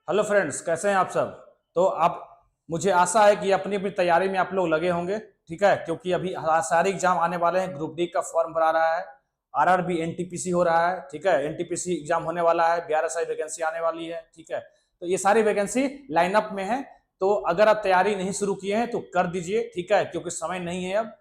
Hello friends, कैसे हैं आप सब। तो आप मुझे आशा है कि अपनी अपनी तैयारी में आप लोग लगे होंगे। ठीक है, क्योंकि अभी सारे एग्जाम आने वाले हैं। ग्रुप डी का फॉर्म भरा रहा है, आरआरबी एनटीपीसी हो रहा है। ठीक है, एनटीपीसी एग्जाम होने वाला है, बीआरएसआई वैकेंसी आने वाली है। ठीक है, तो ये सारी वैकेंसी लाइनअप में है। तो अगर आप तैयारी नहीं शुरू किए हैं तो कर दीजिए। ठीक है, क्योंकि समय नहीं है अब।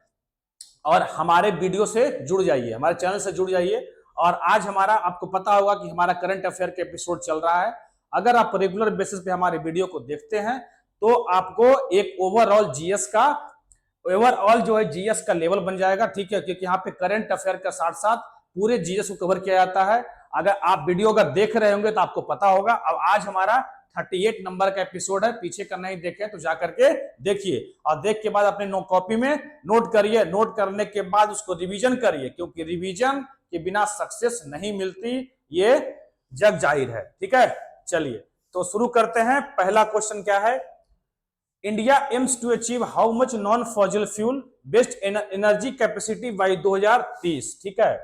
और हमारे वीडियो से जुड़ जाइए, हमारे चैनल से जुड़ जाइए। और आज हमारा, आपको पता होगा कि हमारा करंट अफेयर के एपिसोड चल रहा है। अगर आप रेगुलर बेसिस पे हमारे वीडियो को देखते हैं तो आपको एक ओवरऑल जीएस का, ओवरऑल जो है जीएस का लेवल बन जाएगा। ठीक है, क्योंकि यहाँ पे करंट अफेयर के साथ साथ पूरे जीएस को कवर किया जाता है। अगर आप वीडियो अगर देख रहे होंगे तो आपको पता होगा। अब आज हमारा 38 नंबर का एपिसोड है। पीछे का नहीं देखे तो जाकर के देखिए, और देख के बाद अपने कॉपी में नोट करिए। नोट करने के बाद उसको रिवीजन करिए, क्योंकि रिवीजन के बिना सक्सेस नहीं मिलती, ये जग जाहिर है। ठीक है, चलिए तो शुरू करते हैं। पहला क्वेश्चन क्या है? India aims to achieve how much non fossil fuel based energy capacity by 2030। ठीक है,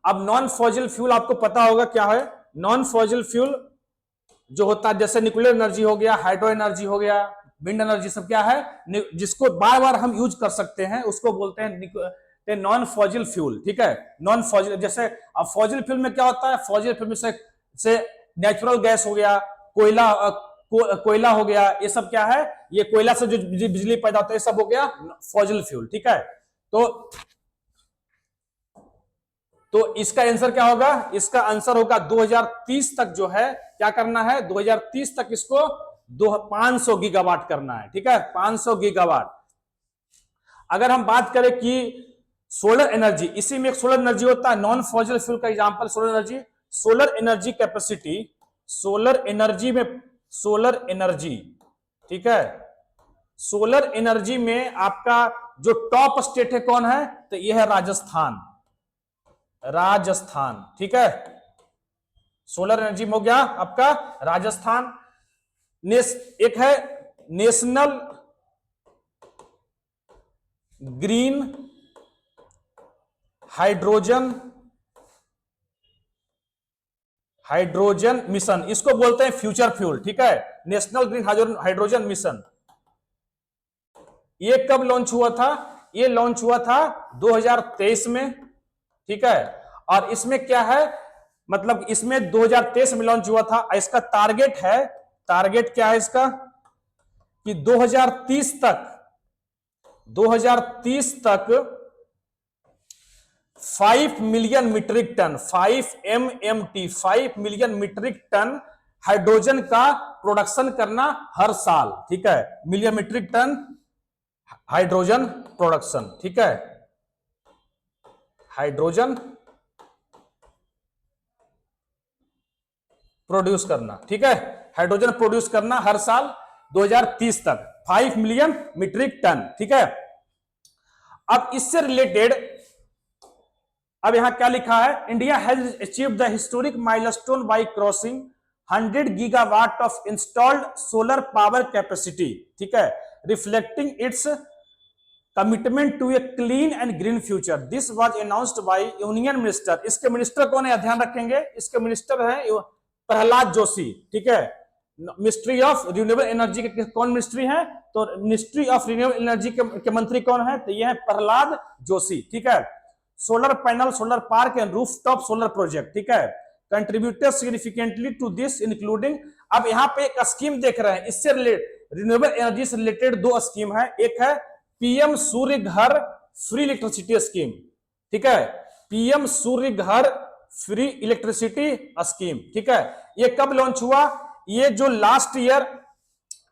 अब नॉन फॉसिल फ्यूल आपको पता होगा क्या है। नॉन फॉसिल फ्यूल जो होता है, जैसे न्यूक्लियर एनर्जी हो गया, हाइड्रो एनर्जी हो गया, विंड एनर्जी, सब क्या है जिसको बार बार हम यूज कर सकते हैं, उसको बोलते हैं नॉन फॉसिल फ्यूल। ठीक है, नॉन फॉसिल, जैसे अब फॉसिल फ्यूल में क्या होता है, फॉसिल फ्यूल में से नेचुरल गैस हो गया, कोयला हो गया, ये सब क्या है, ये कोयला से जो बिजली पैदा होता है, ये सब हो गया फॉसिल फ्यूल। ठीक है, तो इसका आंसर क्या होगा? इसका आंसर होगा 2030 तक जो है क्या करना है, 2030 तक इसको 500 गीगावाट करना है। ठीक है, 500 गीगावाट। अगर हम बात करें कि सोलर एनर्जी, इसी में एक सोलर एनर्जी होता है, नॉन फॉसिल फ्यूल का example solar energy. Solar energy capacity, solar energy में, सोलर एनर्जी, ठीक है, सोलर एनर्जी में आपका जो टॉप स्टेट है कौन है, तो यह है राजस्थान। राजस्थान, ठीक है, सोलर एनर्जी में हो गया आपका राजस्थान। एक है नेशनल ग्रीन हाइड्रोजन मिशन, इसको बोलते हैं फ्यूचर फ्यूल। ठीक है, नेशनल ग्रीन हाइड्रोजन मिशन। ये कब लॉन्च हुआ था? ये लॉन्च हुआ था 2023 में। ठीक है, और इसमें क्या है, मतलब इसमें 2023 में लॉन्च हुआ था। इसका टारगेट है, टारगेट क्या है इसका, कि 2030 तक 5 million metric ton, 5 MMT, 5 million metric ton hydrogen का प्रोडक्शन करना हर साल। ठीक है, million metric ton hydrogen production. ठीक है, हाइड्रोजन प्रोड्यूस करना। ठीक है, हाइड्रोजन प्रोड्यूस करना हर साल 2030 तक 5 मिलियन मीट्रिक टन। ठीक है, अब इससे रिलेटेड, अब यहां क्या लिखा है, India has achieved the historic milestone by crossing 100 gigawatt of installed solar power capacity. ठीक है, reflecting its commitment to a clean and green future. This was announced by union minister. इसके मिनिस्टर कौन है, ध्यान रखेंगे, इसके मिनिस्टर है प्रहलाद जोशी। ठीक है, मिनिस्ट्री ऑफ रिन्यूएबल एनर्जी के कौन मिनिस्ट्री है, तो मिनिस्ट्री ऑफ रिन्यूएबल एनर्जी के मंत्री कौन है, तो यह है प्रहलाद जोशी। ठीक है, solar panel, solar park and rooftop solar project. ठीक है, contributed significantly to this including, अब यहां पे एक स्कीम देख रहे हैं, इससे रिन्यूएबल एनर्जी से रिलेटेड दो स्कीम है। एक है पीएम सूर्य घर फ्री इलेक्ट्रिसिटी स्कीम। ठीक है, पीएम सूर्य घर फ्री इलेक्ट्रिसिटी स्कीम। ठीक है, ये कब लॉन्च हुआ, ये जो लास्ट ईयर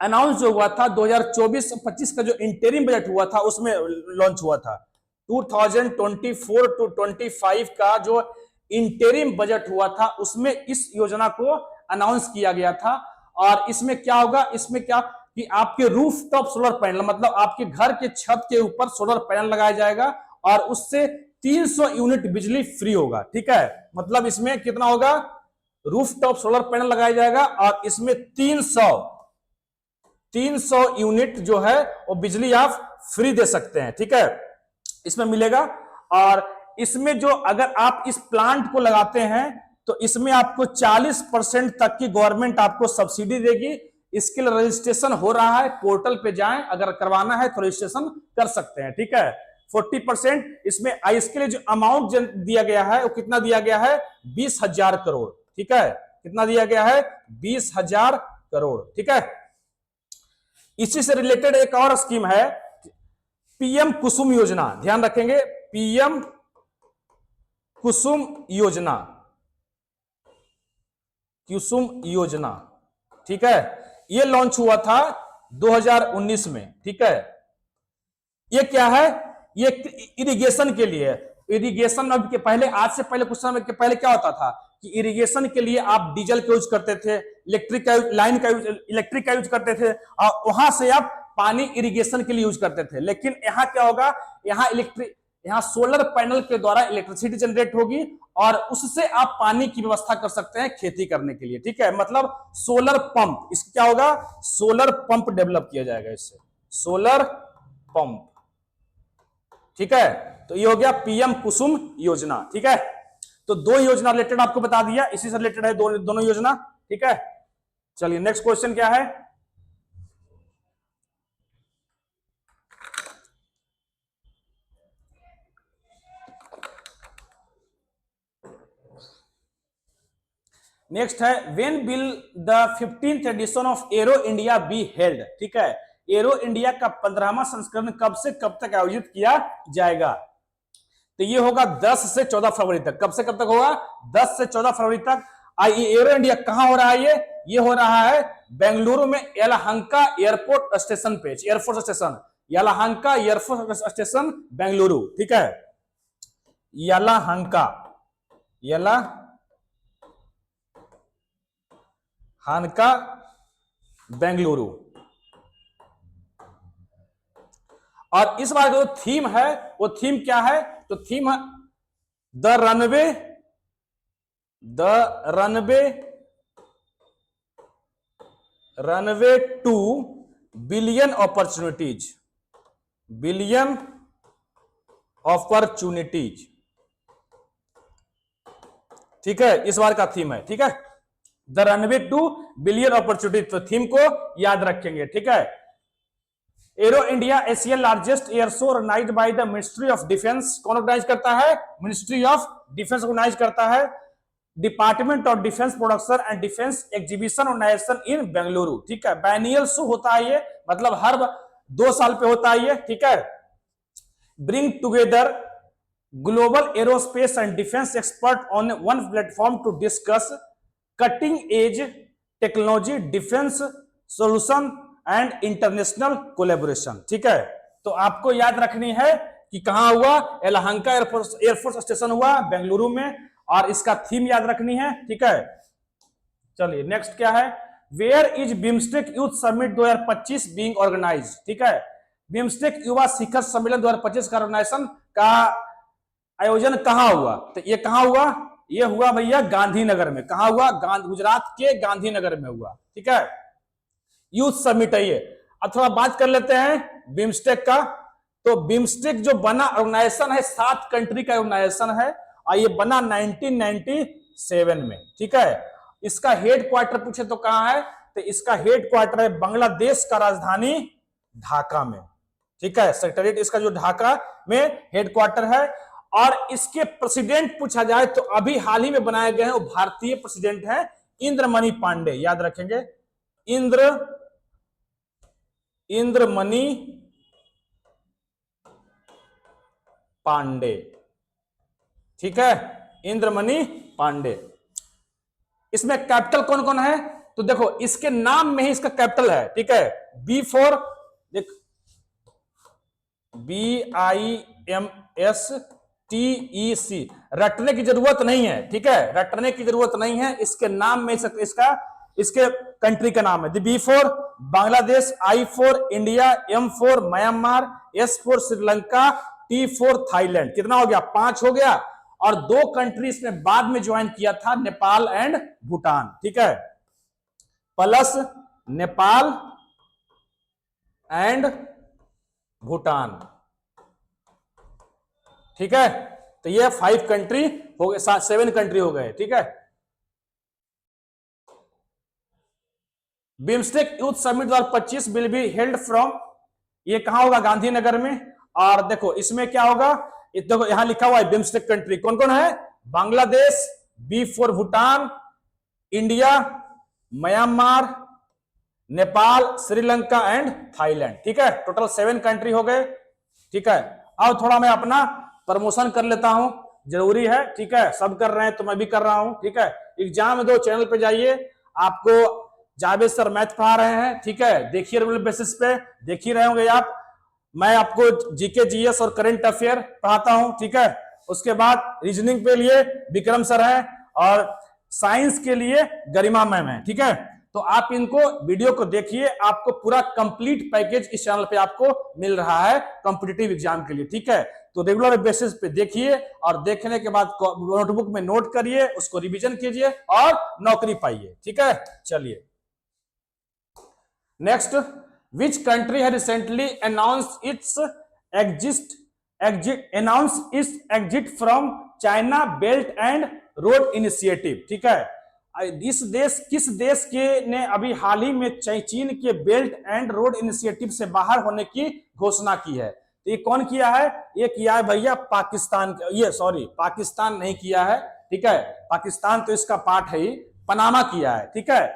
अनाउंस जो हुआ था 2024-25 का जो इंटरिम बजट हुआ था उसमें लॉन्च हुआ था। 2024 टू 25 का जो इंटरिम बजट हुआ था उसमें इस योजना को अनाउंस किया गया था। और इसमें क्या होगा, इसमें क्या कि आपके रूफटॉप सोलर पैनल, मतलब आपके घर के छत के ऊपर सोलर पैनल लगाया जाएगा और उससे 300 यूनिट बिजली फ्री होगा। ठीक है, मतलब इसमें कितना होगा, रूफटॉप सोलर पैनल लगाया जाएगा और इसमें 300 यूनिट जो है वो बिजली आप फ्री दे सकते हैं। ठीक है, इसमें मिलेगा। और इसमें जो अगर आप इस प्लांट को लगाते हैं तो इसमें आपको 40% तक की गवर्नमेंट आपको सब्सिडी देगी। स्किल रजिस्ट्रेशन हो रहा है, पोर्टल पे जाएं, अगर करवाना है तो रजिस्ट्रेशन कर सकते हैं, ठीक है। 40% इसमें इसके लिए जो अमाउंट दिया गया है वो कितना दिया गया है, 20,000 करोड़, ठीक है। कितना दिया गया है, 20,000 करोड़, ठीक है। इसी से रिलेटेड एक और स्कीम है, पीएम कुसुम योजना, ध्यान रखेंगे, पीएम कुसुम योजना, कुसुम योजना, ठीक है। ये लॉन्च हुआ था 2019 में, ठीक है। ये क्या है, ये इरिगेशन के लिए, इरिगेशन अब के पहले, आज से पहले कुछ समय के पहले क्या होता था कि इरिगेशन के लिए आप डीजल का यूज करते थे, इलेक्ट्रिक का यूज करते थे, और वहां से आप पानी इरिगेशन के लिए यूज करते थे। लेकिन यहाँ क्या होगा, यहाँ सोलर पैनल के द्वारा इलेक्ट्रिसिटी जनरेट होगी और उससे आप पानी की व्यवस्था कर सकते हैं खेती करने के लिए, ठीक है। मतलब सोलर पंप, इसका क्या होगा, सोलर पंप डेवलप किया जाएगा इससे, सोलर पंप, ठीक है। तो ये हो गया पीएम कुसुम योजना, ठीक है। तो दो योजना रिलेटेड आपको बता दिया, इसी से रिलेटेड है दोनों योजना, ठीक है। चलिए नेक्स्ट क्वेश्चन क्या है, नेक्स्ट है, when will the 15th edition of Aero India be held, ठीक है। एरो इंडिया का 15वां संस्करण कब से कब तक आयोजित किया जाएगा, तो ये होगा 10 से 14 फरवरी तक। कब से कब तक होगा, 10 से 14 फरवरी तक। एरो इंडिया कहां हो रहा है, ये हो रहा है बेंगलुरु में यलहंका एयरपोर्ट स्टेशन पे, air force station, Yelahanka air force station Bengaluru, ठीक है। यलहंका बेंगलुरु। और इस बार जो थीम है वो थीम क्या है, तो थीम है the runway two billion opportunities, ठीक है। इस बार का थीम है, ठीक है, the runway two billion opportunities. तो थीम को याद रखेंगे, ठीक है। Aero India Asia largest air show organised by the ministry of defence, कौन ऑर्गेनाइज करता है, मिनिस्ट्री ऑफ डिफेंस ऑर्गेनाइज करता है। Department of defence production and defence exhibition organisation in Bengaluru, ठीक है। बाइनियल शो होता है ये, मतलब हर 2 साल पे होता है ये, ठीक है। Bring together global aerospace and defence expert on one platform to discuss cutting edge technology, defence solution and international collaboration, ठीक है। तो आपको याद रखनी है कि कहां हुआ, यलहंका एयरफोर्स स्टेशन हुआ बेंगलुरु में, और इसका थीम याद रखनी है, ठीक है। चलिए नेक्स्ट क्या है, where is BIMSTEC youth summit 2025 being organized, ठीक है। बिम्स्टेक युवा शिखर सम्मेलन 2025 का ऑर्गेनाइजेशन का आयोजन कहां हुआ, तो ये कहां हुआ, ये हुआ भैया गांधीनगर में। कहां हुआ, गुजरात के गांधीनगर में हुआ, ठीक है। यूथ समिट है ये। अब थोड़ा बात कर लेते हैं बिम्स्टेक का। तो बिम्स्टेक जो बना ऑर्गेनाइजेशन है, 7 कंट्री का ऑर्गेनाइजेशन है, और ये बना 1997 में, ठीक है। इसका हेड क्वार्टर पूछे तो कहां है, तो इसका हेड क्वार्टर है बांग्लादेश का राजधानी ढाका में, ठीक है। सेक्रेटरीट इसका जो ढाका में हेड क्वार्टर है। और इसके प्रेसिडेंट पूछा जाए तो अभी हाल ही में बनाए गए हैं, वो भारतीय प्रेसिडेंट है इंद्रमणि पांडे, याद रखेंगे, इंद्रमणि पांडे, ठीक है, इंद्रमणि पांडे। इसमें कैपिटल कौन कौन है, तो देखो इसके नाम में ही इसका कैपिटल है, ठीक है। BIMSTEC, रटने की जरूरत नहीं है, ठीक है, रटने की जरूरत नहीं है, इसके नाम में इसके कंट्री का नाम है। B4 Bangladesh, I4 India, M4 Myanmar, S4 Sri Lanka, T4 Thailand. कितना हो गया, 5 हो गया। और 2 कंट्री इसमें बाद में ज्वाइन किया था, नेपाल एंड भूटान, ठीक है, प्लस नेपाल एंड भूटान, ठीक है। तो ये 5 कंट्री हो गए, 7 कंट्री हो गए, ठीक है। BIMSTEC youth summit 2025 will be held from, ये कहां होगा, गांधीनगर में। और देखो इसमें क्या होगा, देखो यहां लिखा हुआ है बिम्स्टेक कंट्री कौन कौन है, Bangladesh, B for Bhutan, India, Myanmar, Nepal, Sri Lanka and Thailand. ठीक है, टोटल 7 कंट्री हो गए। ठीक है, अब थोड़ा मैं अपना प्रमोशन कर लेता हूं, जरूरी है। ठीक है, सब कर रहे हैं तो मैं भी कर रहा हूं। ठीक है, एग्जाम दो चैनल पे जाइए, आपको जावेद सर मैथ पढ़ा रहे हैं। ठीक है, देखिए रेगुलर बेसिस पे, देख ही रहे होंगे आप। मैं आपको जीके जीएस और करंट अफेयर पढ़ाता हूं। ठीक है, उसके बाद रीजनिंग के लिए विक्रम सर है और साइंस के लिए गरिमा मैम है। ठीक है, तो आप इनको वीडियो को देखिए, आपको पूरा कंप्लीट पैकेज इस चैनल पे आपको मिल रहा है कॉम्पिटिटिव एग्जाम के लिए। ठीक है, तो रेगुलर बेसिस पे देखिए और देखने के बाद नोटबुक में नोट करिए, उसको रिवीजन कीजिए और नौकरी पाइए। ठीक है, चलिए नेक्स्ट, विच कंट्री है recently announced it's exit from China belt and road initiative. ठीक है, इस देश किस देश के ने अभी हाल ही में चीन के बेल्ट एंड रोड इनिशिएटिव से बाहर होने की घोषणा की है। तो ये कौन किया है, ये किया है भैया पाकिस्तान, ये सॉरी पाकिस्तान नहीं किया है। ठीक है, पाकिस्तान तो इसका पार्ट है ही, पनामा किया है। ठीक है,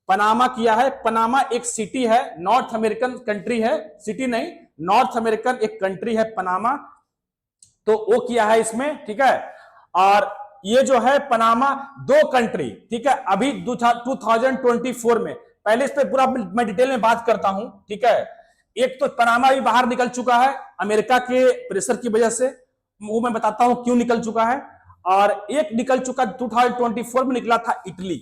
पनामा किया है। पनामा एक सिटी है, नॉर्थ अमेरिकन कंट्री है, सिटी नहीं, नॉर्थ अमेरिकन एक कंट्री है पनामा, तो वो किया है इसमें। ठीक है, और ये जो है पनामा 2 कंट्री, ठीक है, अभी 2024 में, पहले इस पर पूरा मैं डिटेल में बात करता हूं। ठीक है, एक तो पनामा भी बाहर निकल चुका है अमेरिका के प्रेशर की वजह से, वो मैं बताता हूं क्यों निकल चुका है। और एक निकल चुका 2024 में निकला था इटली,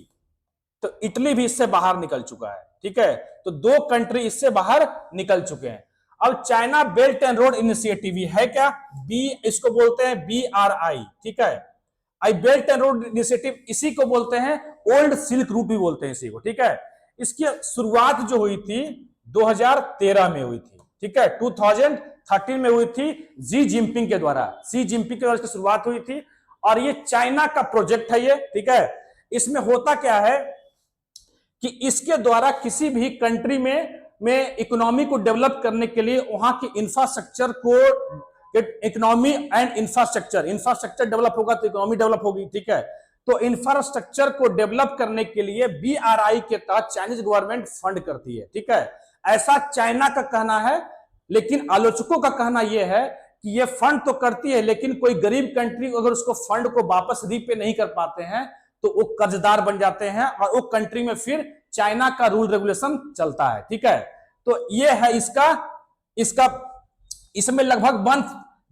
तो इटली भी इससे बाहर निकल चुका है। ठीक है, तो 2 कंट्री इससे बाहर निकल चुके हैं। अब China belt and road initiative है क्या, बी, इसको बोलते हैं BRI। ठीक है, I belt and road initiative, इसी को बोलते हैं ओल्ड सिल्क रूट भी बोलते हैं इसी को। ठीक है, इसकी शुरुआत जो हुई थी 2013 में हुई थी। ठीक है, 2013 में हुई थी जी जिनपिंग के द्वारा, इसकी शुरुआत हुई थी और ये चाइना का प्रोजेक्ट है ये। ठीक है, इसमें होता क्या है कि इसके द्वारा किसी भी कंट्री में इकोनॉमी को डेवलप करने के लिए वहां की इंफ्रास्ट्रक्चर को, इकोनॉमी एंड इंफ्रास्ट्रक्चर डेवलप होगा तो इकोनॉमी डेवलप होगी। ठीक है, तो इंफ्रास्ट्रक्चर को डेवलप करने के लिए BRI के तहत चाइनीज गवर्नमेंट फंड करती है। ठीक है, ऐसा चाइना का कहना है, लेकिन आलोचकों का कहना यह है कि यह फंड तो करती है, लेकिन कोई गरीब कंट्री अगर उसको फंड को वापस रीपे नहीं कर पाते हैं तो वो कर्जदार बन जाते हैं और वो कंट्री में फिर चाइना का रूल रेगुलेशन चलता है। ठीक है, तो ये है इसका इसमें लगभग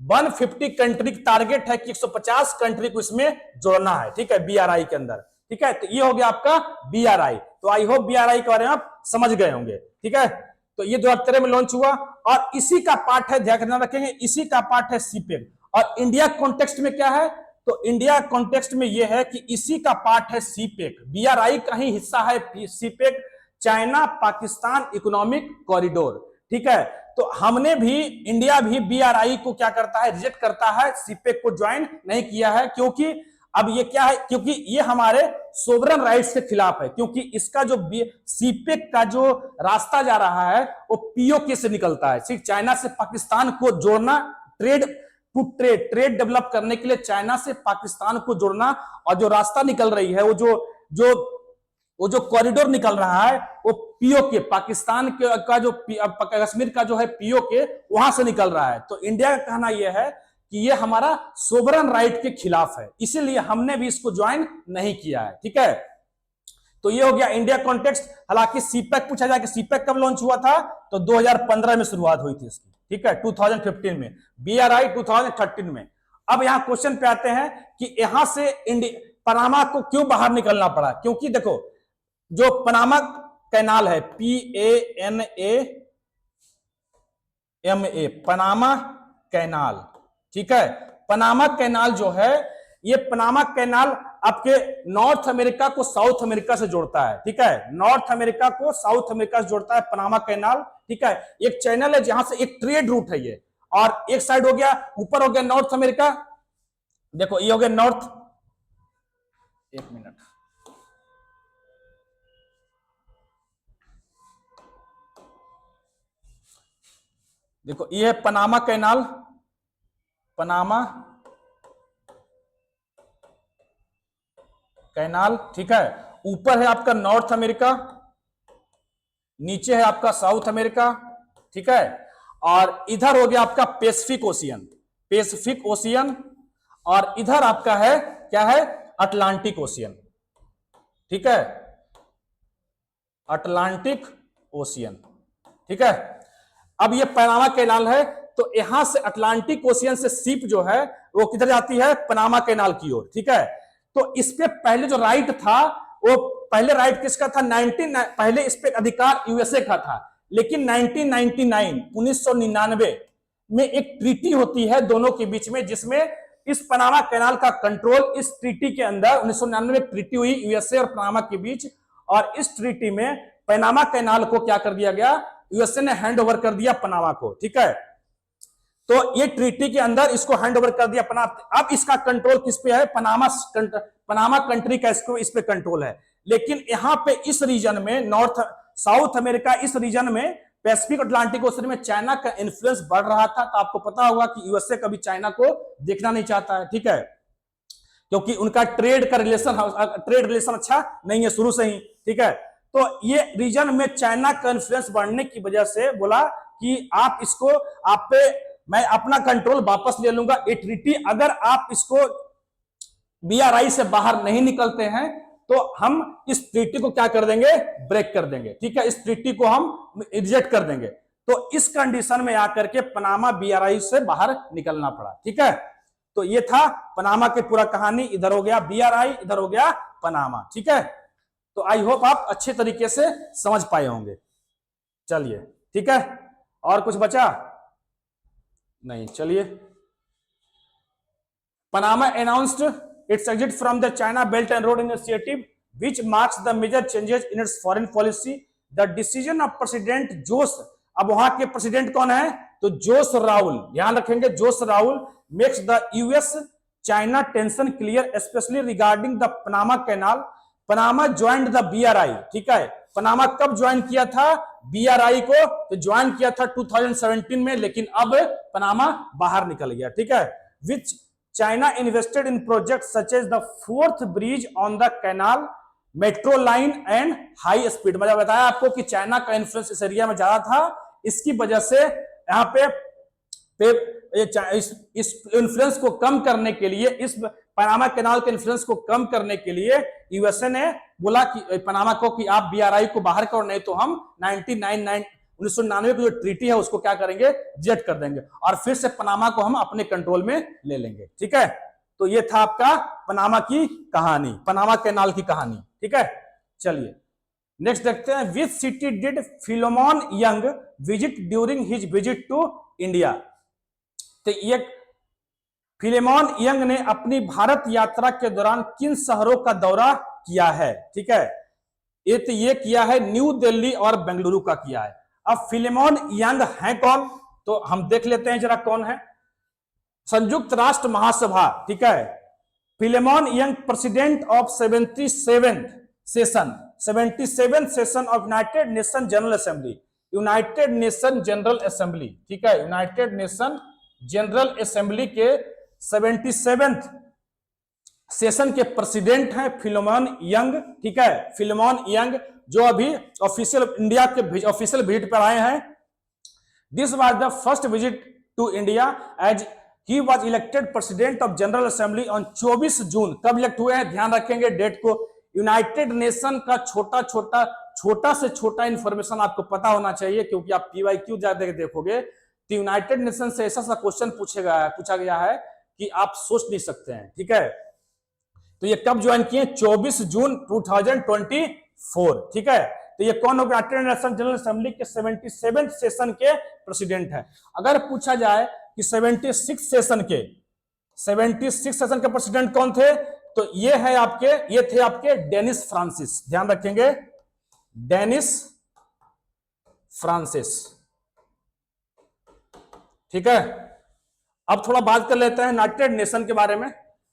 150 कंट्री टारगेट है कि 150 कंट्री को इसमें जोड़ना है। ठीक है, BRI के अंदर। ठीक है, तो ये हो गया आपका BRI। तो आई होप BRI के बारे में आप समझ गए होंगे। ठीक है, तो ये 2013 में लॉन्च हुआ और इसी का पार्ट है, ध्यान रखेंगे, इसी का पार्ट है CPEC। और इंडिया कॉन्टेक्स्ट में क्या है, तो इंडिया कॉन्टेक्स्ट में यह है कि इसी का पार्ट है CPEC, BRI का ही हिस्सा है CPEC, China Pakistan economic corridor. ठीक है, तो हमने भी, इंडिया भी BRI को क्या करता है, रिजेक्ट करता है, CPEC को ज्वाइन नहीं किया है, क्योंकि अब ये क्या है, क्योंकि ये हमारे सोवरन राइट्स के खिलाफ है, क्योंकि इसका जो CPEC का जो रास्ता जा रहा है वो POK से निकलता है। सिर्फ चाइना से पाकिस्तान को जोड़ना, ट्रेड डेवलप करने के लिए चाइना से पाकिस्तान को जोड़ना, और जो रास्ता निकल रही है, वो जो कॉरिडोर निकल रहा है वो POK, पाकिस्तान का जो कश्मीर का जो है POK, वहां से निकल रहा है। तो इंडिया का कहना यह है कि ये हमारा सोवरन राइट के खिलाफ है, इसीलिए हमने भी इसको ज्वाइन नहीं किया है। ठीक है, तो ये हो गया इंडिया कॉन्टेक्स्ट। हालांकि CPEC पूछा जाए कि CPEC कब लॉन्च हुआ था, तो 2015 में शुरुआत हुई थी इसकी। ठीक है, 2015 में, BRI 2013 में। अब यहां क्वेश्चन पे आते हैं कि यहां से पनामा को क्यों बाहर निकलना पड़ा, क्योंकि देखो जो पनामा कैनाल है, PANAMA, पनामा कैनाल। ठीक है, पनामा कैनाल जो है, ये पनामा कैनाल आपके नॉर्थ अमेरिका को साउथ अमेरिका से जोड़ता है। ठीक है, नॉर्थ अमेरिका को साउथ अमेरिका से जोड़ता है पनामा कैनाल। ठीक है, एक चैनल है जहां से एक ट्रेड रूट है ये, और एक साइड हो गया, ऊपर हो गया नॉर्थ अमेरिका, देखो ये हो गया नॉर्थ, एक मिनट, देखो ये है पनामा कैनाल, पनामा कैनाल, ठीक है। ऊपर है आपका नॉर्थ अमेरिका, नीचे है आपका साउथ अमेरिका, ठीक है। और इधर हो गया आपका पैसिफिक ओशियन, पैसिफिक ओशियन। और इधर आपका है क्या है, अटलांटिक ओशियन, ठीक है, अटलांटिक ओशियन, ठीक है। अब ये पनामा कैनाल है, तो यहां से अटलांटिक ओशियन से शिप जो है वो किधर जाती है, पनामा कैनाल की ओर, ठीक है। तो इस पे पहले जो राइट था वो पहले राइट किसका था, 19 इस पे अधिकार यूएसए का था, लेकिन 1999 में एक ट्रीटी होती है दोनों के बीच में, जिसमें इस पनामा कैनाल का कंट्रोल इस ट्रीटी के अंदर 1999 में ट्रीटी हुई यूएसए और पनामा के बीच। और इस ट्रीटी में पनामा कैनाल को क्या कर दिया गया, यूएसए ने हैंड ओवर कर दिया पनामा को, ठीक है। तो ये ट्रीटी के अंदर इसको हैंड ओवर कर दिया पनामा। अब इसका कंट्रोल किस पे है, पनामा कंट्री का इसको इस पे कंट्रोल है। लेकिन यहां पे इस रीजन में नॉर्थ साउथ अमेरिका, इस रीजन में पैसिफिक अटलांटिक ओशन में चाइना का इन्फ्लुएंस बढ़ रहा था। तो आपको पता होगा कि यूएसए कभी चाइना को देखना नहीं चाहता है, ठीक है, क्योंकि उनका ट्रेड रिलेशन अच्छा नहीं है शुरू से ही, ठीक है। तो ये रीजन में चाइना का इन्फ्लुएंस बढ़ने की वजह से बोला कि आप इसको, आप पे मैं अपना कंट्रोल वापस ले लूंगा। ये ट्रीटी अगर आप इसको बीआरआई से बाहर नहीं निकलते हैं तो हम इस ट्रीटी को क्या कर देंगे, ब्रेक कर देंगे, ठीक है, इस ट्रीटी को हम रिजेक्ट कर देंगे। तो इस कंडीशन में आकर के पनामा बीआरआई से बाहर निकलना पड़ा, ठीक है। तो ये था पनामा के पूरा कहानी, इधर हो गया बीआरआई, इधर हो गया पनामा, ठीक है। तो आई होप आप अच्छे तरीके से समझ पाए होंगे। चलिए ठीक है, और कुछ बचा नहीं, चलिए। Panama announced its exit from the China Belt and Road Initiative, which marks the major changes in its foreign policy. The decision of President जोस, अब वहां के प्रेसिडेंट कौन है, तो जोस राउल, ध्यान रखेंगे, जोस Raul makes the US China tension clear, especially regarding the Panama Canal. Panama joined the BRI, ठीक है। पनामा कब ज्वाइन किया था बीआरआई को, तो ज्वाइन किया था 2017 में, लेकिन अब पनामा बाहर निकल गया, ठीक है। विच China invested in projects such as the fourth bridge on the canal, metro line and high speed. मतलब बताया आपको कि चाइना का इन्फ्लुएंस इस एरिया में ज्यादा था, इसकी वजह से यहाँ पे इस इन्फ्लुएंस को कम करने के लिए, इस पनामा कैनाल के इन्फ्लुएंस को कम करने के लिए यूएसए ने बोला कि पनामा को कि आप बीआरआई को बाहर करो, नहीं तो हम 1999 की जो ट्रीटी है उसको क्या करेंगे, रिजेक्ट कर देंगे, और फिर से पनामा को हम अपने कंट्रोल में ले लेंगे, ठीक है। तो ये था आपका पनामा की कहानी, पनामा कैनाल की कहानी, ठीक है। चलिए नेक्स्ट देखते हैं, which city did Philemon Young visit during his visit to India. तो ये फिलेमोन यंग ने अपनी भारत यात्रा के दौरान किन शहरों का दौरा किया है, ठीक है। ये किया है न्यू दिल्ली और बेंगलुरु का किया है। अब फिलेमोन यंग है कौन, तो हम देख लेते हैं जरा कौन है। संयुक्त राष्ट्र महासभा, ठीक है, Philemon young president of 77th session of United Nation General assembly, United Nation General Assembly, ठीक है, यूनाइटेड नेशन जनरल असेंबली के 77th सेशन के प्रेसिडेंट हैं फिलेमोन यंग, ठीक है। फिलेमोन यंग जो अभी ऑफिशियल इंडिया के ऑफिशियल विजिट पर आए हैं। This was the first visit to India as he was elected president of General Assembly on 24 June. कब इलेक्ट हुए हैं, ध्यान रखेंगे डेट को। यूनाइटेड नेशन का छोटा से छोटा इंफॉर्मेशन आपको पता होना चाहिए, क्योंकि आप पीवाईक्यू ज्यादा देखोगे तो यूनाइटेड नेशन से ऐसा क्वेश्चन पूछा गया है कि आप सोच नहीं सकते हैं, ठीक है। तो ये कब ज्वाइन किए, 24 जून 2024, ठीक है। तो ये कौन होगा, यूनाइटेड नेशन जनरल असेंबली के 77th सेशन के प्रेसिडेंट है। अगर पूछा जाए कि 76 सेशन के प्रेसिडेंट कौन थे, तो ये थे आपके डेनिस फ्रांसिस, ध्यान रखेंगे, डेनिस फ्रांसिस, ठीक है। अब थोड़ा बात कर लेते हैं यूनाइटेड नेशन के बारे में।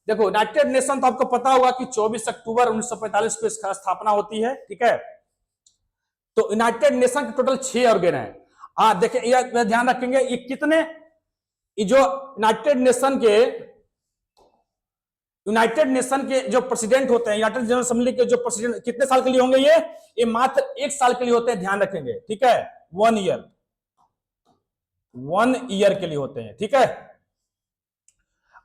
देखो यूनाइटेड नेशन तो आपको पता होगा कि 24 अक्टूबर 1945 को इसका स्थापना होती है, ठीक है। तो यूनाइटेड नेशन के टोटल 6 ऑर्गन है। हाँ देखिए, ये ध्यान रखेंगे, ये कितने, ये जो यूनाइटेड नेशन के जो प्रेसिडेंट होते हैं, यूनाइटेड जनरल असेंबली के जो प्रेसिडेंट, कितने साल के लिए होंगे ये मात्र 1 साल के लिए होते हैं, ध्यान रखेंगे, ठीक है, 1 ईयर, 1 ईयर के लिए होते हैं, ठीक है।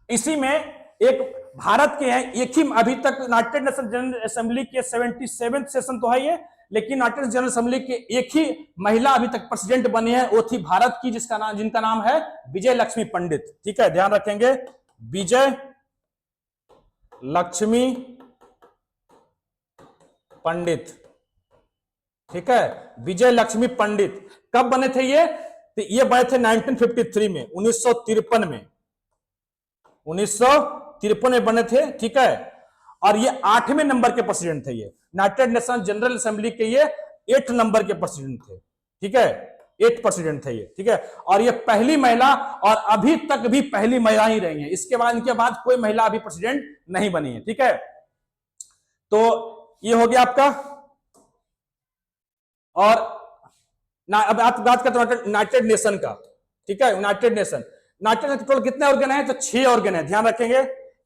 इसी में एक भारत के हैं, एक ही अभी तक यूनाइटेड नेशन जनरल असेंबली के 77वें सेशन तो है ये, लेकिन यूनाइटेड जनरल असेंबली के एक ही महिला अभी तक प्रेसिडेंट बनी है, वो थी भारत की, जिनका नाम है विजय लक्ष्मी पंडित, ठीक है, ध्यान रखेंगे, विजय लक्ष्मी पंडित, ठीक है, विजय लक्ष्मी पंडित। कब बने थे ये? तो ये बने थे 1953 में, 1953 में, 1953 में बने थे, ठीक है। और ये 8वें नंबर के प्रेसिडेंट थे, ये यूनाइटेड नेशन जनरल असेंबली के ये 8 नंबर के प्रेसिडेंट थे, ठीक है, 8 प्रेसिडेंट थे ये, ठीक है। और ये पहली महिला, और अभी तक भी पहली महिला ही रही है, इनके बाद कोई महिला अभी प्रेसिडेंट नहीं बनी है, ठीक है। तो ये हो गया आपका। और अब आप बात करते हैं यूनाइटेड नेशन का, ठीक है, यूनाइटेड नेशन टोटल कितने ऑर्गन है? तो 6 ऑर्गन है, ध्यान रखेंगे।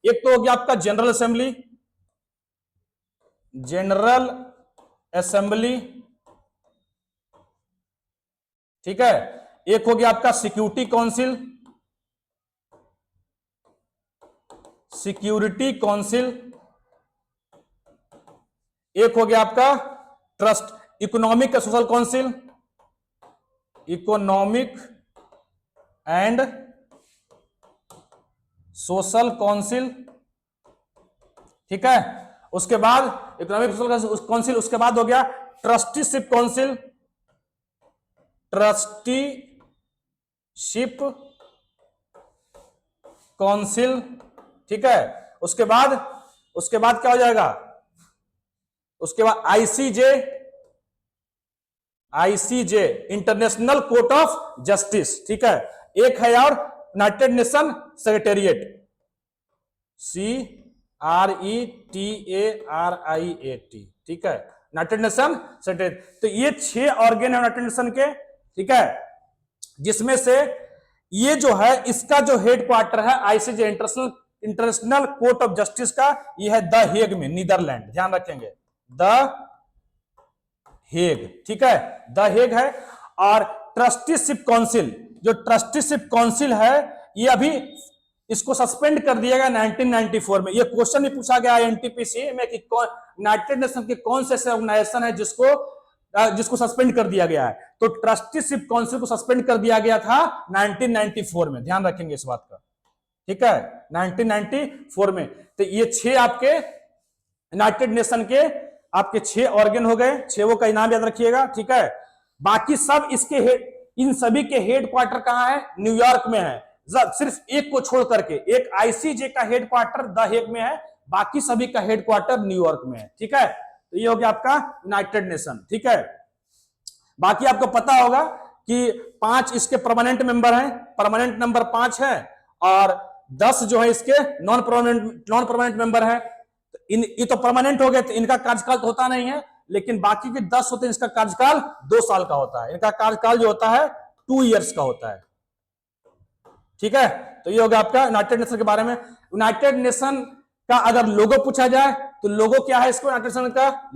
एक तो हो गया आपका जनरल असेंबली, ठीक है। एक हो गया आपका सिक्योरिटी काउंसिल, एक हो गया आपका trust, economic social council, economic and social council, ठीक है। उसके बाद इकोनॉमिक सोशल काउंसिल, उसके बाद हो गया ट्रस्टीशिप काउंसिल, ठीक है। उसके बाद क्या हो जाएगा? उसके बाद ICJ international court of justice, ठीक है। एक है और यूनाइटेड नेशन सेक्रेटेरिएट, CRETARIAT, ठीक है, यूनाइटेड नेशन सेक्रेटेरिएट। तो ये 6 ऑर्गन है यूनाइटेड नेशन के, ठीक है, जिसमें से ये जो है, इसका जो हेड क्वार्टर है ICJ international court of justice का, ये है द हेग में, नीदरलैंड, ध्यान रखेंगे, द हेग, ठीक है, द हेग है। और ट्रस्टीशिप काउंसिल, जो ट्रस्टीशिप काउंसिल है, ये अभी इसको सस्पेंड कर दिया गया 1994 में। ये क्वेश्चन भी पूछा गया एनटीपीसी में कि यूनाइटेड नेशन के कौन से ऑर्गेनाइजेशन है जिसको सस्पेंड कर दिया गया है। तो ट्रस्टीशिप काउंसिल को सस्पेंड कर दिया गया था 1994 में, ध्यान रखेंगे इस बात का, ठीक है, 1994 में। तो ये 6 आपके यूनाइटेड नेशन के आपके 6 ऑर्गन हो गए, 6 का इनाम याद रखिएगा, ठीक है। बाकी सब इन सभी के हेड क्वार्टर कहां है? न्यूयॉर्क में है, सिर्फ एक को छोड़ करके, एक आईसीजे का हेड क्वार्टर द हेग में है, बाकी सभी का हेड क्वार्टर न्यूयॉर्क में है, ठीक है। तो ये हो गया आपका यूनाइटेड नेशन, ठीक है। बाकी आपको पता होगा कि 5 इसके परमानेंट मेंबर हैं, परमानेंट नंबर 5 है, और 10 जो है इसके नॉन परमानेंट मेंबर है। ये तो परमानेंट हो गए, तो इनका कार्यकाल तो होता नहीं है, लेकिन बाकी के 10 होते हैं, इसका कार्यकाल 2 साल का होता है, इनका कार्यकाल जो होता है 2 इयर्स का होता है, ठीक है। तो ये हो गया आपका यूनाइटेड नेशन के बारे में। यूनाइटेड नेशन का अगर लोगो पूछा जाए तो लोगो क्या है? इसको यूनाइटेड नेशन का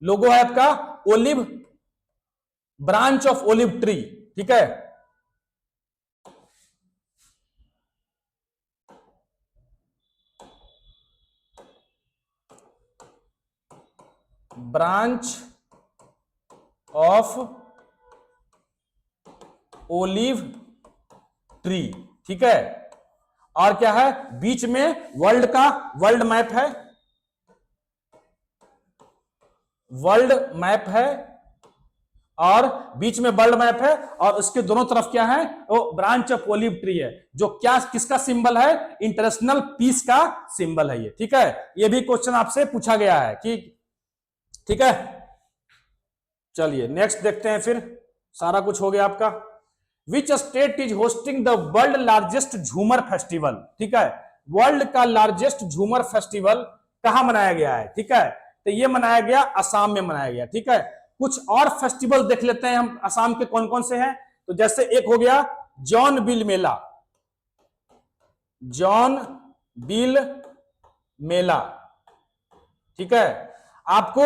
लोगो है आपका olive, branch of olive tree, ठीक है, ब्रांच ऑफ ओलिव ट्री, ठीक है। और क्या है? बीच में वर्ल्ड मैप है, और बीच में वर्ल्ड मैप है, और उसके दोनों तरफ क्या है? वो ब्रांच ऑफ ओलिव ट्री है, जो किसका सिंबल है? इंटरनेशनल पीस का सिंबल है ये, ठीक है। ये भी क्वेश्चन आपसे पूछा गया है कि, ठीक है। चलिए नेक्स्ट देखते हैं, फिर सारा कुछ हो गया आपका। विच state is hosting the world largest झूमर फेस्टिवल, ठीक है। वर्ल्ड का लार्जेस्ट झूमर फेस्टिवल कहां मनाया गया है, ठीक है। तो ये मनाया गया असम में मनाया गया, ठीक है। कुछ और फेस्टिवल देख लेते हैं हम असम के कौन कौन से हैं। तो जैसे एक हो गया जॉन बिल मेला, जॉन बिल मेला, ठीक है। आपको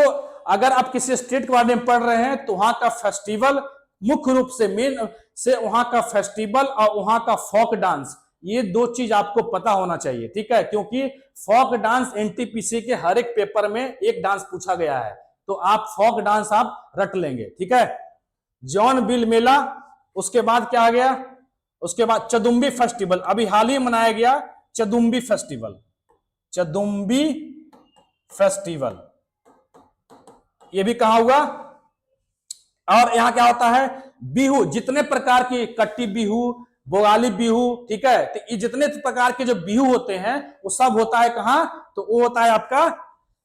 अगर आप किसी स्टेट के बारे में पढ़ रहे हैं तो वहां का फेस्टिवल मुख्य रूप से मेन से वहां का फेस्टिवल और वहां का फोक डांस, ये दो चीज आपको पता होना चाहिए, ठीक है। क्योंकि फोक डांस एनटीपीसी के हर एक पेपर में एक डांस पूछा गया है, तो आप फोक डांस आप रट लेंगे, ठीक है। जॉन बिल मेला, उसके बाद क्या आ गया, उसके बाद चदुम्बी फेस्टिवल, अभी हाल ही मनाया गया चदुम्बी फेस्टिवल, चदुम्बी फेस्टिवल, ये भी कहां हुआ। और यहां क्या होता है, बिहू, जितने प्रकार की कट्टी बिहू, बोगाली बिहू, ठीक है, तो ये जितने प्रकार के जो बिहू होते हैं वो सब होता है कहां, तो वो होता है आपका,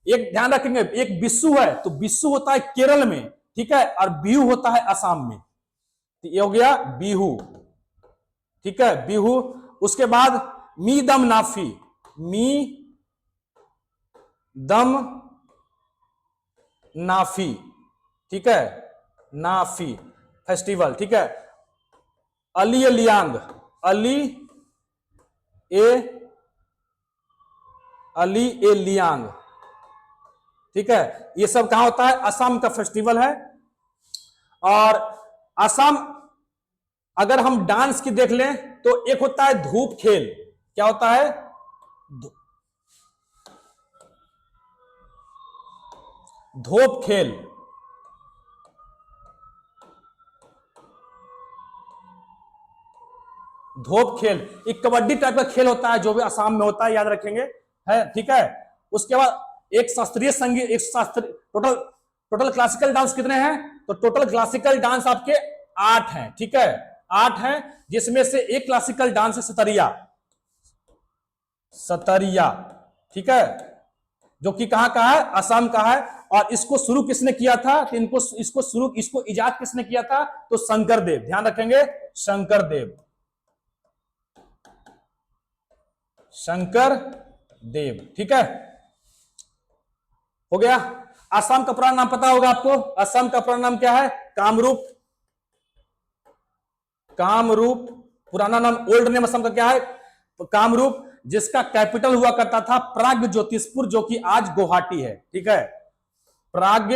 एक ध्यान रखेंगे, एक बिस्सू है तो बिस्सू होता है केरल में, ठीक है, और बिहू होता है असम में, तो ये हो गया बिहू, ठीक है, बिहू। उसके बाद मी दम नाफी, मी दम नाफी, ठीक है, नाफी फेस्टिवल, ठीक है। अली ए लियांग, अली ए, अली ए लियांग, ठीक है, ये सब कहां होता है, असम का फेस्टिवल है। और असम अगर हम डांस की देख लें तो एक होता है धूप खेल, क्या होता है, धूप खेल, धोप खेल एक कबड्डी टाइप का खेल होता है जो भी असम में होता है, याद रखेंगे, है, ठीक है। उसके बाद एक शास्त्रीय संगीत, एक शास्त्रीय, टोटल टोटल क्लासिकल डांस कितने हैं, तो टोटल क्लासिकल डांस आपके 8 हैं, ठीक है, 8 हैं, जिसमें से एक क्लासिकल डांस है सतरिया, सतरिया, ठीक है, जो कि कहां का है, असम का है। और इसको शुरू किसने किया था, तो इसको इजाद किसने किया था, तो शंकर देव, ध्यान रखेंगे, शंकर देव, शंकर देव, ठीक है, हो गया। असम का पुराना नाम पता होगा आपको, असम का पुराना नाम क्या है, कामरूप, कामरूप, पुराना नाम, ओल्ड नेम असम का क्या है, कामरूप, जिसका कैपिटल हुआ करता था प्राग ज्योतिषपुर, जो कि आज गुवाहाटी है, ठीक है, प्राग,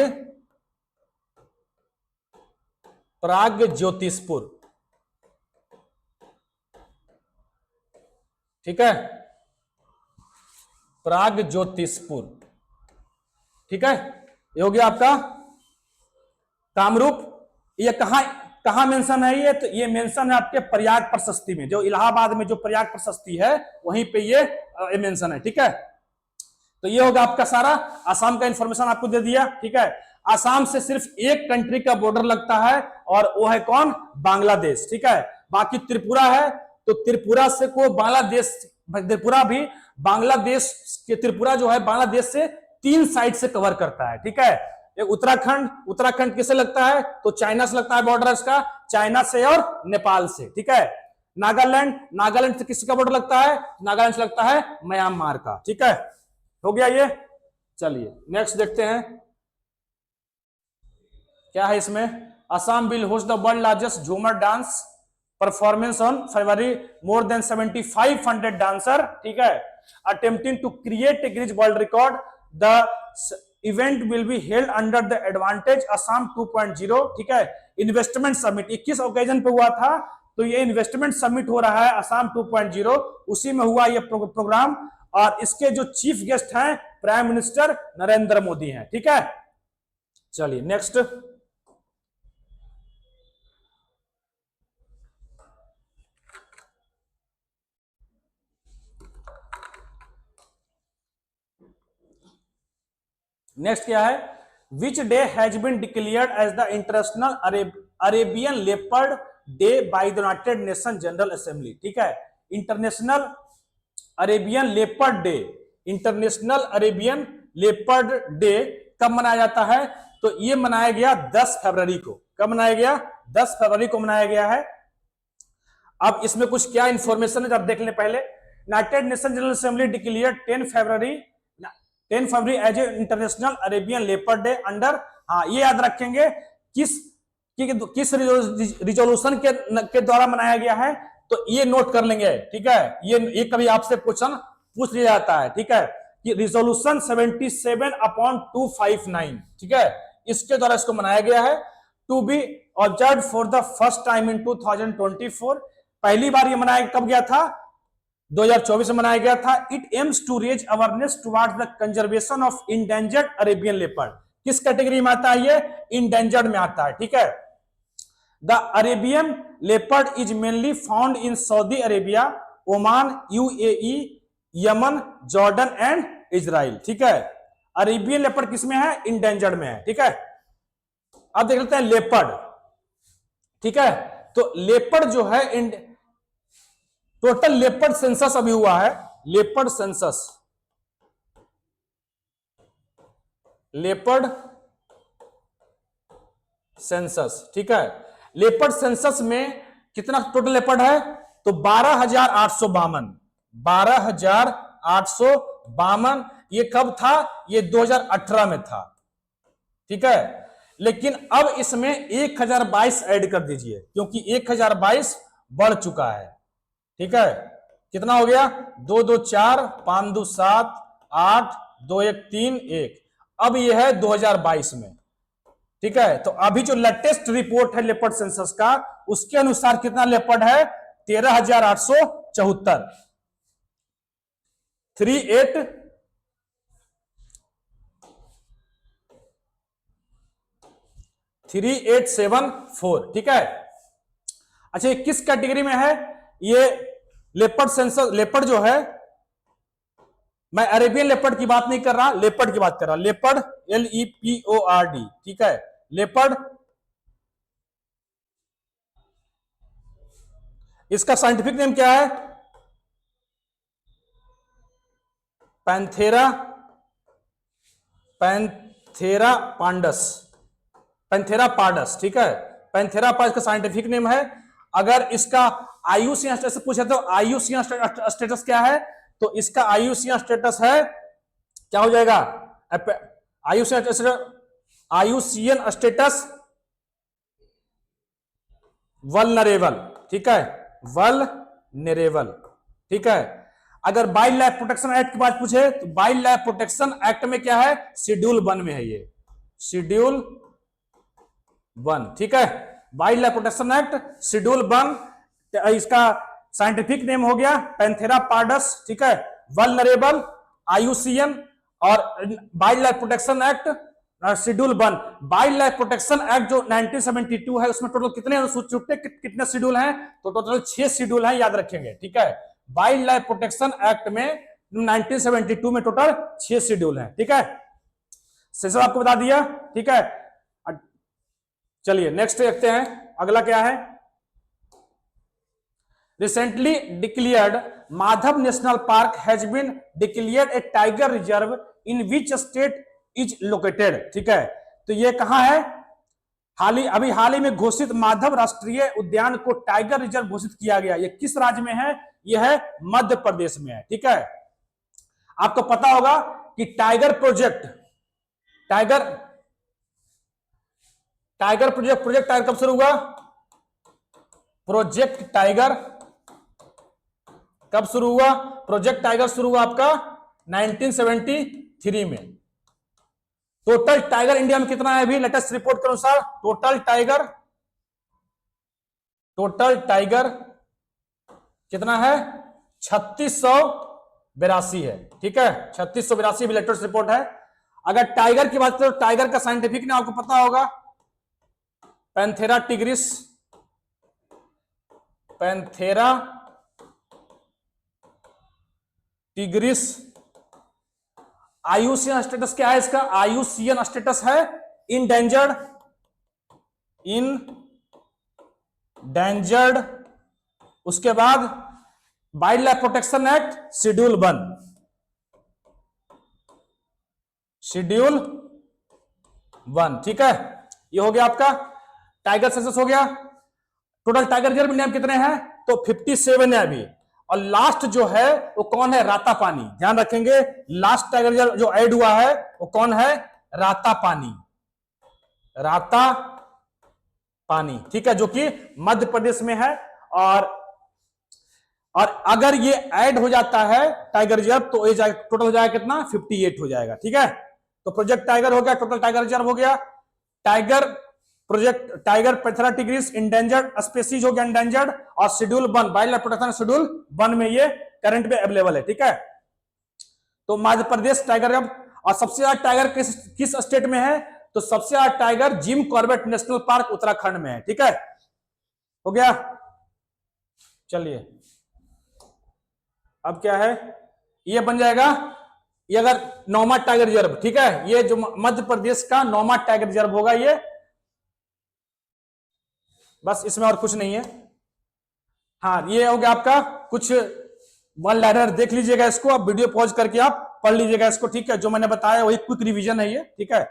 प्राग ज्योतिषपुर, ठीक है, प्राग ज्योतिषपुर, ठीक है, ये हो गया आपका कामरूप। ये कहां मेंशन है, ये तो ये मेंशन है आपके प्रयाग प्रशस्ति में, जो इलाहाबाद में जो प्रयाग प्रशस्ति है वहीं पे ये मेंशन है, ठीक है। तो ये होगा आपका सारा असम का इंफॉर्मेशन आपको दे दिया, ठीक है। असम से सिर्फ एक कंट्री का बॉर्डर लगता है और वो है कौन, बांग्लादेश, ठीक है। बाकी त्रिपुरा है, तो त्रिपुरा से को बांग्लादेश, त्रिपुरा भी बांग्लादेश के, त्रिपुरा जो है बांग्लादेश से 3 साइड से कवर करता है, ठीक है। एक उत्तराखंड, उत्तराखंड किससे लगता है, तो चाइना से लगता है बॉर्डर इसका, चाइना से और नेपाल से, ठीक है। नागालैंड, नागालैंड से किसका बॉर्डर लगता है, नागालैंड से लगता है म्यांमार का, ठीक है, हो गया ये। चलिए नेक्स्ट देखते हैं क्या है इसमें। Assam will host the world largest Jhumur dance performance on February, more than 7500 dancer, ठीक है, attempting to create a Guinness world record. The event will be held under the advantage Assam 2.0, ठीक है। इन्वेस्टमेंट समिट 21 ओकेजन पे हुआ था, तो ये इन्वेस्टमेंट समिट हो रहा है असम 2.0, उसी में हुआ ये प्रोग्राम, और इसके जो चीफ गेस्ट हैं प्राइम मिनिस्टर नरेंद्र मोदी हैं, ठीक है। चलिए नेक्स्ट, नेक्स्ट क्या है, which day has been declared as the international Arabian leopard day by the United Nation General Assembly, ठीक है। International Arabian leopard day, international Arabian leopard day कब मनाया जाता है, तो ये मनाया गया 10 फरवरी को, कब मनाया गया, 10 फरवरी को मनाया गया है। अब इसमें कुछ क्या इंफॉर्मेशन है जब देख लें पहले। United Nation General Assembly declared 10 फरवरी as a international Arabian leopard day under हाँ, ये याद रखेंगे किस रिजोल्यूशन के द्वारा मनाया गया है, तो ये नोट कर लेंगे, ठीक है। ये कभी आपसे क्वेश्चन पूछ लिया जाता है, ठीक है, कि रिजोल्यूशन 77/259, ठीक है, इसके द्वारा इसको मनाया गया है। To be observe for the first time in 2024, पहली बार ये मनाया कब गया था, 2024 में मनाया गया था। It aims to raise awareness towards the conservation of endangered Arabian leopard. किस कैटेगरी में आता है ये, इंडेंजर्ड में आता है, ठीक है। The Arabian leopard is mainly found in Saudi Arabia, Oman, UAE, Yemen, Jordan and Israel, ठीक है। अरेबियन लेपर्ड किसमें है, इंडेंजर्ड में है, ठीक है। अब देख लेते हैं लेपर्ड, ठीक है। तो लेपर्ड जो है, टोटल लेपर्ड सेंसस अभी हुआ है, लेपर्ड सेंसस, लेपर्ड सेंसस, ठीक है। लेपर्ड सेंसस में कितना टोटल लेपर्ड है, तो 12,852, 12,852। ये कब था, ये 2018 में था, ठीक है। लेकिन अब इसमें 1022 ऐड कर दीजिए, क्योंकि 1022 बढ़ चुका है, ठीक है। कितना हो गया, 2 2 4 5 2 7 8 2 1 3 1, अब ये है 2022 में, ठीक है। तो अभी जो लेटेस्ट रिपोर्ट है लेपर्ड सेंसस का, उसके अनुसार कितना लेपर्ड है, 13,874, 3874, ठीक है। अच्छा, ये किस कैटेगरी में है, ये लेपर्ड सेंसस, लेपर्ड जो है, मैं अरेबियन लेपर्ड की बात नहीं कर रहा, लेपर्ड की बात कर रहा, लेपर्ड, LEPORD, ठीक है। लेपर्ड, इसका साइंटिफिक नेम क्या है, पैंथेरा पांडस, पैंथेरा पार्डस, ठीक है। पैंथेरा पार्डस का साइंटिफिक नेम है। अगर इसका IUCN स्टेटस पूछे तो IUCN स्टेटस क्या है, तो इसका IUCN स्टेटस है, क्या हो जाएगा, IUCN स्टेटस वल्नरेबल, ठीक है, वल्नरेबल, ठीक है। अगर वाइल्ड लाइफ प्रोटेक्शन एक्ट की बात पूछे, तो वाइल्ड लाइफ प्रोटेक्शन एक्ट में क्या है, शेड्यूल 1 में है, ये शेड्यूल 1, ठीक है। Wild life protection act schedule 1, इसका साइंटिफिक नेम हो गया पैंथेरा पार्डस, ठीक है, वल्नरेबल, IUCN, और wild life protection act schedule 1। Wild life protection act जो 1972 है, उसमें टोटल कितने अनुसूचित, कितने शेड्यूल हैं, तो टोटल 6 शेड्यूल हैं, याद रखेंगे, ठीक है। वाइल्ड लाइफ प्रोटेक्शन एक्ट में 1972 में टोटल 6 शेड्यूल हैं, ठीक है। सेशन आपको बता दिया, ठीक है। चलिए नेक्स्ट देखते हैं, अगला क्या है। Recently declared Madhav national park has been declared a tiger reserve in which state is located, ठीक है। तो ये कहां है, अभी हाल ही में घोषित माधव राष्ट्रीय उद्यान को टाइगर रिजर्व घोषित किया गया। ये किस राज्य में है, यह है मध्य प्रदेश में है, ठीक है। आपको पता होगा कि टाइगर प्रोजेक्ट टाइगर कब शुरू हुआ, प्रोजेक्ट टाइगर कब शुरू हुआ, प्रोजेक्ट टाइगर शुरू हुआ आपका 1973 में। टोटल टाइगर इंडिया में कितना है अभी लेटेस्ट रिपोर्ट के अनुसार, टोटल टाइगर कितना है, 3682 है, ठीक है। 3682 लेटेस्ट रिपोर्ट है। अगर टाइगर की बात करें तो टाइगर का साइंटिफिक नेम आपको पता होगा, Panthera tigris, Panthera tigris. IUCN status क्या है इसका, IUCN स्टेटस है इंडेंजर्ड। उसके बाद wild life protection act schedule 1, ठीक है। ये हो गया आपका टाइगर सेंसस हो गया। टोटल टाइगर रिजर्व इंडिया में कितने हैं, तो 57 है अभी। और लास्ट जो है वो कौन है, रातापानी, ध्यान रखेंगे। लास्ट टाइगर रिजर्व जो ऐड हुआ है वो कौन है, रातापानी, राता पानी, ठीक है, जो कि मध्य प्रदेश में है। और अगर ये ऐड हो जाता है टाइगर रिजर्व तो ये टोटल हो जाएगा कितना, 58 हो जाएगा, ठीक है। तो प्रोजेक्ट टाइगर हो गया, टोटल टाइगर रिजर्व हो गया, tiger project tiger Panthera tigris endangered species हो गया, इंडेंजर्ड, और schedule 1 wild life protection schedule 1 में ये करंट में अवेलेबल है, ठीक है। तो मध्य प्रदेश टाइगर रिजर्व। और सबसे ज्यादा टाइगर किस स्टेट में है, तो सबसे ज्यादा tiger Jim Corbett national park Uttarakhand में है, ठीक है। हो गया। चलिए अब क्या है, ये बन जाएगा, ये अगर नौमा टाइगर रिजर्व, ठीक है, ये जो मध्य प्रदेश का नौमा टाइगर रिजर्व होगा ये, बस इसमें और कुछ नहीं है। हाँ, ये हो गया आपका कुछ वन लाइनर, देख लीजिएगा इसको, आप वीडियो पॉज करके आप पढ़ लीजिएगा इसको, ठीक है। जो मैंने बताया वही क्विक रिवीजन है ये, ठीक है।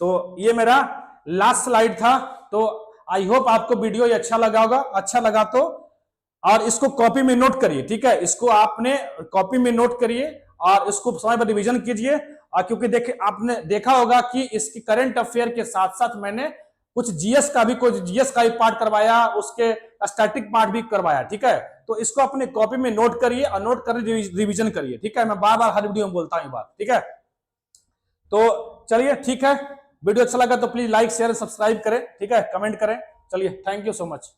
तो ये मेरा लास्ट स्लाइड था। तो आई होप आपको वीडियो ये अच्छा लगा होगा। अच्छा लगा तो और इसको कॉपी में नोट करिए, ठीक है, इसको आपने कॉपी में नोट करिए और इसको समय पर रिवीजन कीजिए। और क्योंकि देखे आपने देखा होगा कि इसकी करंट अफेयर के साथ साथ मैंने कुछ जीएस का भी पार्ट करवाया, उसके स्टैटिक पार्ट भी करवाया, ठीक है। तो इसको अपने कॉपी में नोट करिए और नोट कर रिवीजन करिए, ठीक है। मैं बार बार हर वीडियो में बोलता हूं बात, ठीक है। तो चलिए ठीक है, वीडियो अच्छा लगा तो प्लीज लाइक शेयर सब्सक्राइब करें, ठीक है, कमेंट करें। चलिए, थैंक यू सो मच।